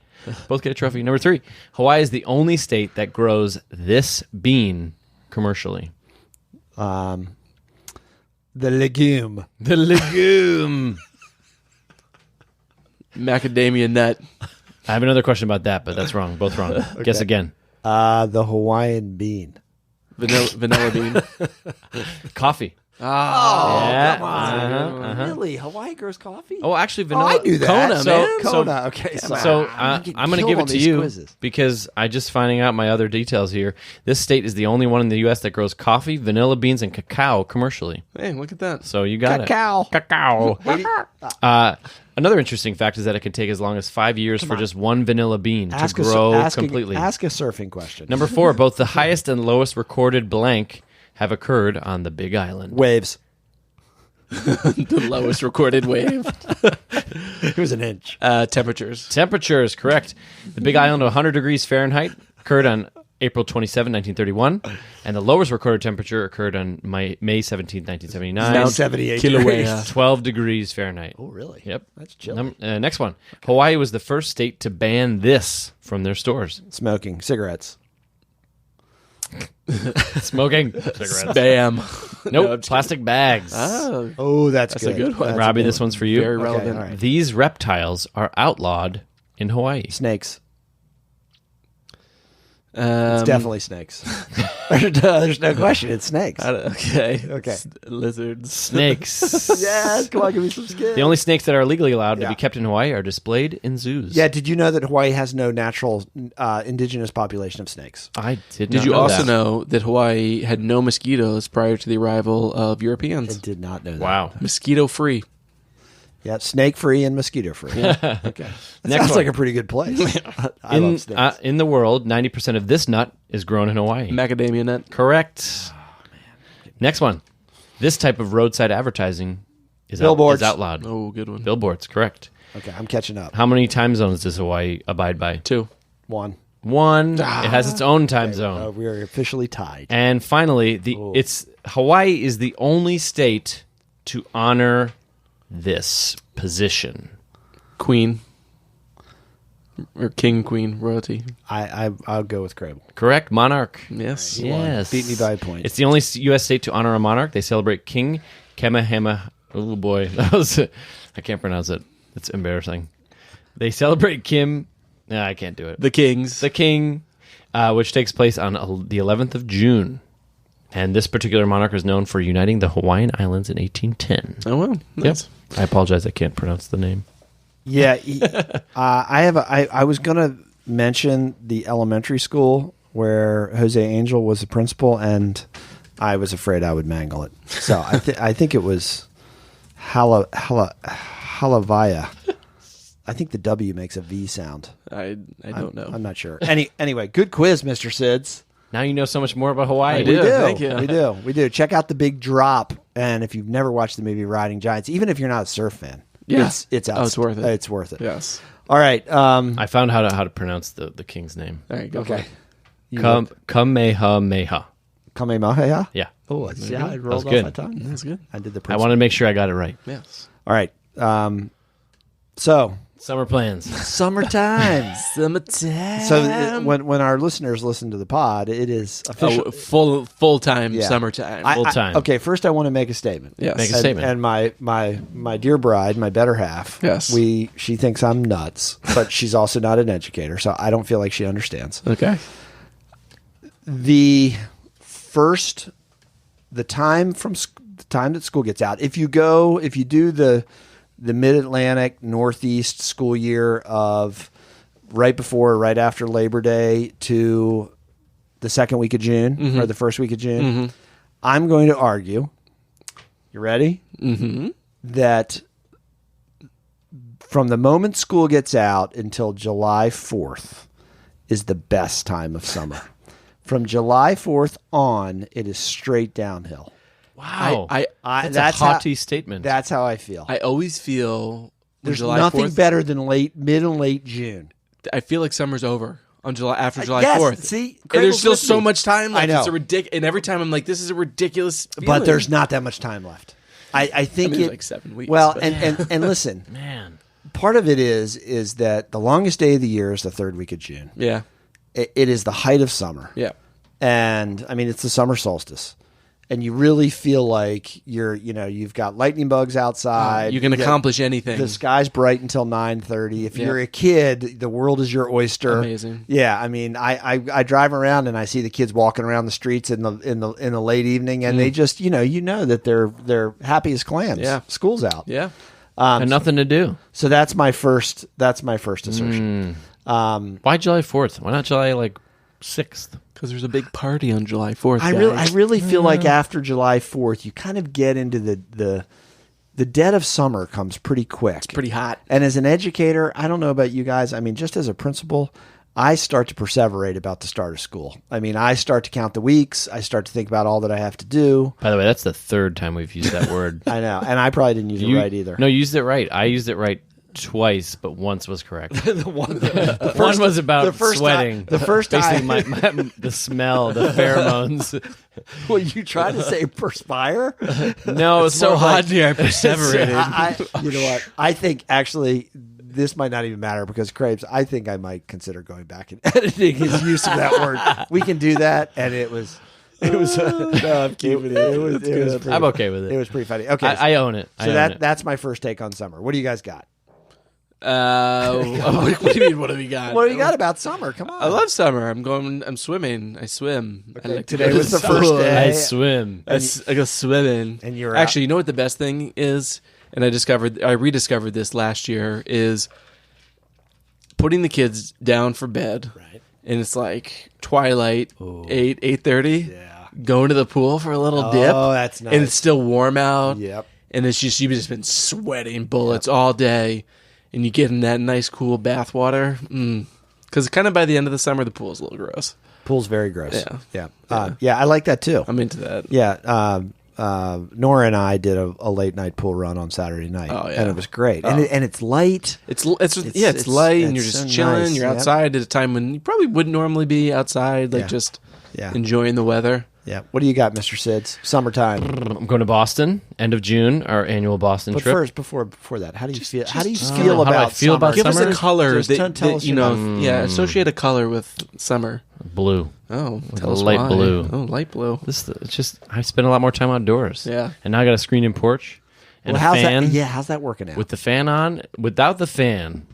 Both get a trophy. Number 3, Hawaii is the only state that grows this bean commercially. The legume. The legume. Macadamia nut. I have another question about that, but that's wrong. Both wrong. Guess again. The Hawaiian bean. Vanilla bean. Coffee. Oh, Yeah. come on. Uh-huh. Really? Hawaii grows coffee? Oh, actually, Oh, vanilla. I knew that. Kona, man. Kona. Okay. So I'm going to give it to you Quizzes. because I just finding out my other details here. This state is the only one in the U.S. that grows coffee, vanilla beans, and cacao commercially. Hey, look at that. So you got Cacao. it. Cacao. Another interesting fact is that it can take as long as 5 years for just one vanilla bean to grow completely. Ask a surfing question. Number 4, both the highest and lowest recorded blank have occurred on the Big Island. Waves. The lowest recorded wave. It was an inch. Temperatures. Temperatures, correct. The Big Island of 100 degrees Fahrenheit occurred on April 27, 1931, and the lowest recorded temperature occurred on May 17, 1979. Now 78 Kilauea. 12 degrees Fahrenheit. Oh, really? Yep. That's chilly. Next one. Hawaii was the first state to ban this from their stores. Smoking. Cigarettes. Smoking. Cigarettes. Bam. Nope. Plastic bags. Oh, that's a good one. That's Robbie, a good this one's for you. Very Okay, relevant. all right. These reptiles are outlawed in Hawaii. Snakes. It's Um, definitely snakes. There's no question. It's snakes. Okay. Okay. Lizards. Snakes. Yes, come on, give me some skin. The only snakes that are legally allowed to Yeah. be kept in Hawaii are displayed in zoos. Yeah, did you know that Hawaii has no natural indigenous population of snakes? I did. Did not you know also that. know that Hawaii had no mosquitoes prior to the arrival of I Europeans? did not know that. Wow. Mosquito free. Yeah, snake free and mosquito free. Okay. That Next sounds one. like a pretty good place. I love snakes. In the world, 90% of this nut is grown in Hawaii. Macadamia nut. Correct. Next one. This type of roadside advertising is Billboards. outlawed. Oh, good one. Billboards, correct. Okay, I'm catching up. How many time zones does Hawaii abide by? 2. 1. One. It has its own time zone. We are officially tied. And finally, Hawaii is the only state to honor this position. Queen. Or king, queen, royalty. I'll go with Crable. Correct, monarch. Yes. Yes. Beat me by a point. It's the only U.S. state to honor a monarch. They celebrate King Kamehameha. Oh boy, I can't pronounce it. It's embarrassing. They celebrate I can't do it. The kings. The King, which takes place on the 11th of June. And this particular monarch is known for uniting the Hawaiian Islands in 1810. Oh, well. Nice. Yep. I apologize. I can't pronounce the name. Yeah, I was gonna mention the elementary school where Jose Angel was the principal, and I was afraid I would mangle it. So I think it was Halavaya. I think the W makes a V sound. I don't know. I'm not sure. Anyway, good quiz, Mr. Sids. Now you know so much more about Hawaii. I do. Thank you. We do. Check out The Big Drop. And if you've never watched the movie Riding Giants, even if you're not a surf fan, it's it's worth it. It's worth it. Yes. All right. I found how to pronounce the king's name. All right, go for Okay. it. Kamehameha. Kamehameha? Yeah. Oh, see how it was rolled off good. my tongue? That's good. I did the I wanted to make sure I got it right. Yes. All right. So, Summer plans. summertime. Summertime. So when our listeners listen to the pod, it is official. Full-time Yeah. summertime. Full time. Okay, first I want to make a statement. Yes. Make a statement. And my dear bride, my better half, Yes. she thinks I'm nuts, but she's also not an educator, so I don't feel like she understands. Okay. The time that school gets out. If you do the Mid-Atlantic Northeast school year of right after Labor Day to the second week of June or the first week of June, I'm going to argue. You ready? Mm-hmm. That from the moment school gets out until July 4th is the best time of summer. From July 4th on, it is straight downhill. Wow. That's a haughty statement. That's how I feel. I always feel There's July nothing 4th, better than mid and late June. I feel like summer's over on July Yes, 4th. see, And Craig there's was still with so me. much time left. I know. It's and every time I'm like, this is a ridiculous feeling. But there's not that much time left. I think I mean, it like 7 weeks. Well, but- and listen, Man. part of it is that the longest day of the year is the third week of June. yeah, It is the height of summer. yeah. And I mean, it's the summer solstice. And you really feel like you've got lightning bugs outside. You can accomplish anything. The sky's bright until 9:30. If you're a kid, the world is your oyster. Amazing. Yeah, I mean, I drive around and I see the kids walking around the streets in the late evening, and they just you know that they're happy as clams. Yeah. School's out. Yeah. And nothing to do. So that's my first assertion. Why July 4th? Why not July 6th? Because there's a big party on July 4th. I really feel like after July 4th, you kind of get into the dead of summer comes pretty quick. It's pretty hot. And as an educator, I don't know about you guys. I mean, just as a principal, I start to perseverate about the start of school. I mean, I start to count the weeks. I start to think about all that I have to do. By the way, that's the third time we've used that word. I know. And I probably didn't use it right either. No, you used it right. I used it right twice, but once was correct. One was about the first sweating. time- the first Basically, time- the smell, the pheromones. Well, you try to say perspire? No, it's so more hot like, here. I perseverated. You know what? I think actually this might not even matter because Crepes, I think I might consider going back and editing his use of that word. We can do that, and it was. No, I'm keeping it. It was pretty, I'm okay with it. It was pretty funny. Okay, I own it. so that's my first take on summer. What do you guys got? What do you mean? What do we got? What do you got about summer? Come on. I love summer. I'm swimming. I swim. I Okay, like to today go to was the the first sun. day. I swim. I go swimming. And you're actually, you know what the best thing is, and I rediscovered this last year, is putting the kids down for bed. Right. And it's like twilight, 8:30. Yeah. Going to the pool for a little dip. Oh, that's nice. And it's still warm out. Yep. And it's just you've just been sweating bullets all day, and you get in that nice cool bath water. Because kind of by the end of the summer, the pool's a little gross. Pool's very gross. Yeah. Yeah. I like that too. I'm into that. Yeah. Nora and I did a late night pool run on Saturday night. Oh, yeah. And it was great. And it's light. It's light, and you're it's just so chilling. nice. You're Yep. outside at a time when you probably wouldn't normally be outside, Yeah. just Yeah. enjoying the weather. Yeah. What do you got, Mr. Sids? Summertime. I'm going to Boston, end of June, our annual Boston But trip. first, before that, how do you feel? How do you how feel do I about feel summer? about Give us summer? a color Just that, tell us you your- know. Yeah, associate a color with summer. Blue. Oh, tell us light why. blue. Oh, light blue. It's just I spend a lot more time outdoors. Yeah. And now I got a screen-in porch and Well, a how's fan. that? Yeah, how's that working out? With the fan on, without the fan,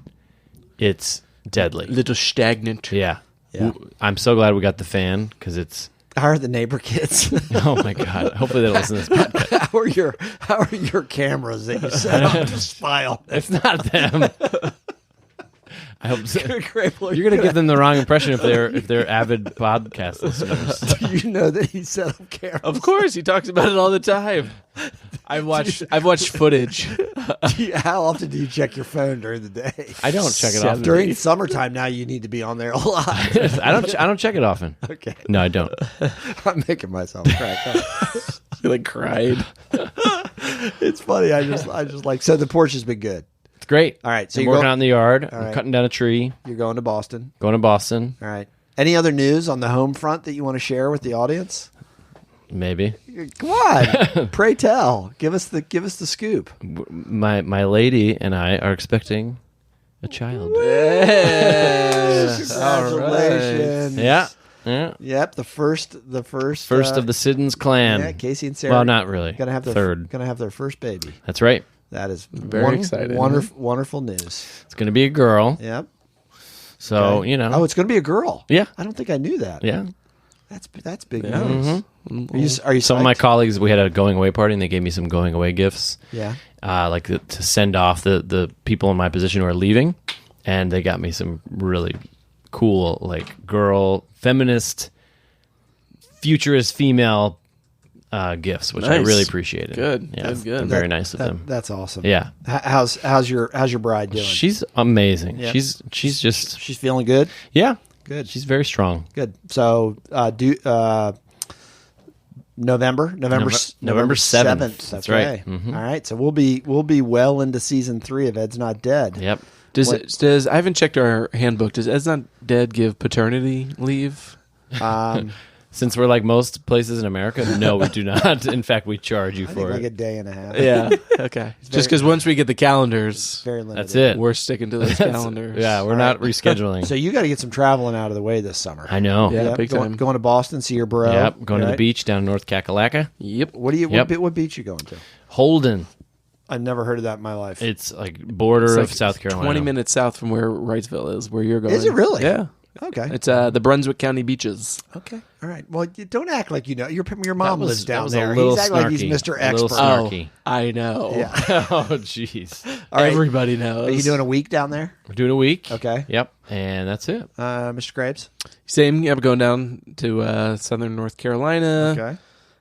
it's deadly. Little stagnant. Yeah. Yeah. I'm so glad we got the fan because it's. How are the neighbor kids? Oh my god! Hopefully they don't listen to this podcast. how are your cameras that you set up to spy on? It's not them. I hope so. Great. You're gonna give them the wrong impression if they're avid podcast listeners. Do you know that he set up cameras? Of course, he talks about it all the time. I've watched footage How often do you check your phone during the day? I don't check it often. During summertime now, you need to be on there a lot. I don't check it often. Okay. No, I don't. I'm making myself crack up. You like cried. It's funny. I just like, so the porch has been good. It's great. All right. So I'm you're working going, out in the yard. I'm right. cutting down a tree. you're going to Boston. Going to Boston. All right. Any other news on the home front that you want to share with the audience? Maybe. Come on. Pray tell. Give us the scoop. My lady and I are expecting a child. Congratulations. Yeah. Yeah. Yep. The first First of the Siddons clan. Yeah, Casey and Sarah. Well, not really. Gonna have their third. Gonna have their first baby. That's right. That is Very exciting. Wonderful news. It's going to be a girl. Yep. So, Okay. you know. Oh, it's going to be a girl. Yeah. I don't think I knew that. Yeah. That's big news. Are you Some of my psyched? colleagues, we had a going away party, and they gave me some going away gifts. Yeah. Like to send off the people in my position who are leaving. And they got me some really cool, like, girl, feminist, futurist female gifts, which I Nice. really appreciated. Good. Yeah, Good. Very nice of them. That's awesome. Yeah. How's your bride doing? She's amazing. Yeah. She's just She's feeling good. yeah. Good. She's very strong. Good. So November November 7th. That's right. okay. Mhm. All right. So we'll be well into season 3 of Ed's Not Dead. Yep. Does I haven't checked our handbook. Does Ed's Not Dead give paternity leave? Since we're like most places in America, no, we do not. In fact, we charge you I think for like it. a day and a half. Yeah. Okay. Just because once we get the calendars, Very limited. That's it. we're sticking to those calendars. Yeah, we're not rescheduling. So you got to get some traveling out of the way this summer. I know. Yeah. Yep. big going, time. going to Boston, see your bro. Going to the right? beach down in North Kakalaka. Yep. What Yep. what beach you going to? Holden. I've never heard of that in my life. It's like border It's of like South Carolina. 20 minutes south from where Wrightsville is, where you're going. Is it really? Yeah. Okay. It's the Brunswick County beaches. Okay. All right. Well, you don't act like you know. Your mom lives down that was there. A little He's acting like he's snarky. Mr. A little Expert. snarky. I know. Yeah. Oh, jeez. All right. Everybody knows. Are you doing a week down there? We're doing a week. Okay. Yep. And that's it. Mr. Graves? Same. Yeah, I'm going down to southern North Carolina. Okay.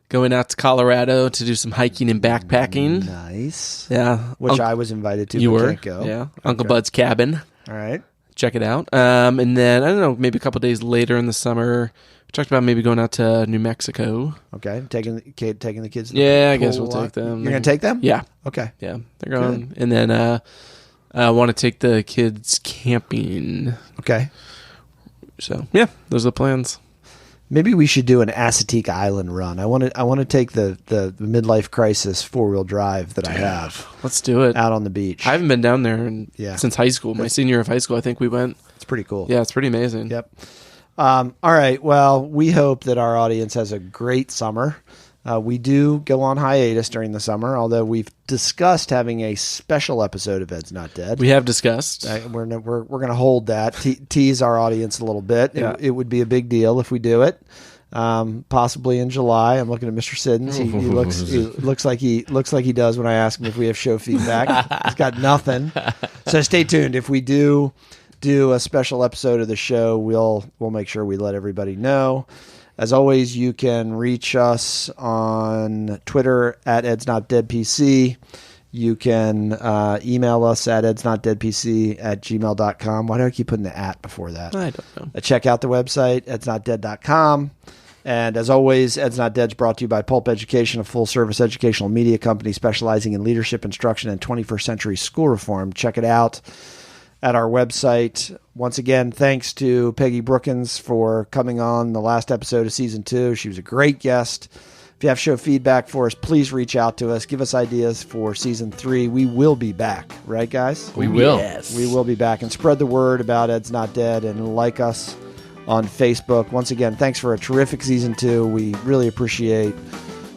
Going out to Colorado to do some hiking and backpacking. Nice. Yeah. Which I was invited to. You but were. Can't go. Yeah. Uncle Bud's cabin. All right. Check it out. And then, I don't know, maybe a couple days later in the summer, we talked about maybe going out to New Mexico. Okay. Taking the kids. To the Yeah, I guess pool we'll walk. take them. You're gonna take them? Yeah. Okay. Yeah. They're going. And then I want to take the kids camping. Okay. So, yeah, those are the plans. Maybe we should do an Assateague Island run. I want to take the midlife crisis 4-wheel drive that I have Let's do it. out on the beach. I haven't been down there Yeah. since high school. My senior year of high school, I think we went. It's pretty cool. Yeah, it's pretty amazing. Yep. All right. Well, we hope that our audience has a great summer. We do go on hiatus during the summer, although we've discussed having a special episode of Ed's Not Dead. We have discussed. We're going to hold that, tease our audience a little bit. Yeah. It would be a big deal if we do it. Possibly in July. I'm looking at Mr. Siddons. He looks like he does when I ask him if we have show feedback. He's got nothing. So stay tuned. If we do a special episode of the show, we'll make sure we let everybody know. As always, you can reach us on Twitter at edsnotdeadpc. You can email us at edsnotdeadpc@gmail.com. Why do I keep putting the at before that? I don't know. Check out the website, edsnotdead.com. And as always, Ed's Not Dead is brought to you by Pulp Education, a full-service educational media company specializing in leadership instruction and 21st century school reform. Check it out at our website. Once again, thanks to Peggy Brookins for coming on the last episode of Season 2. She was a great guest. If you have show feedback for us, please reach out to us. Give us ideas for Season 3. We will be back. Right, guys? We will. Yes. We will be back. And spread the word about Ed's Not Dead and like us on Facebook. Once again, thanks for a terrific Season 2. We really appreciate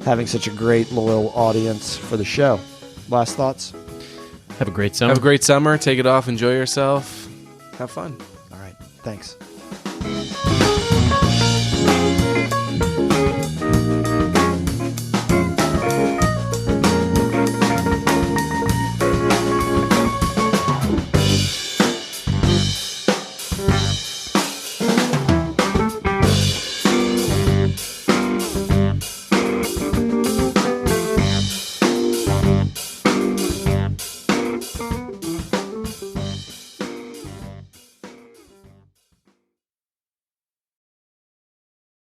having such a great, loyal audience for the show. Last thoughts? Have a great summer. Have a great summer. Take it off. Enjoy yourself. Have fun. All right. Thanks.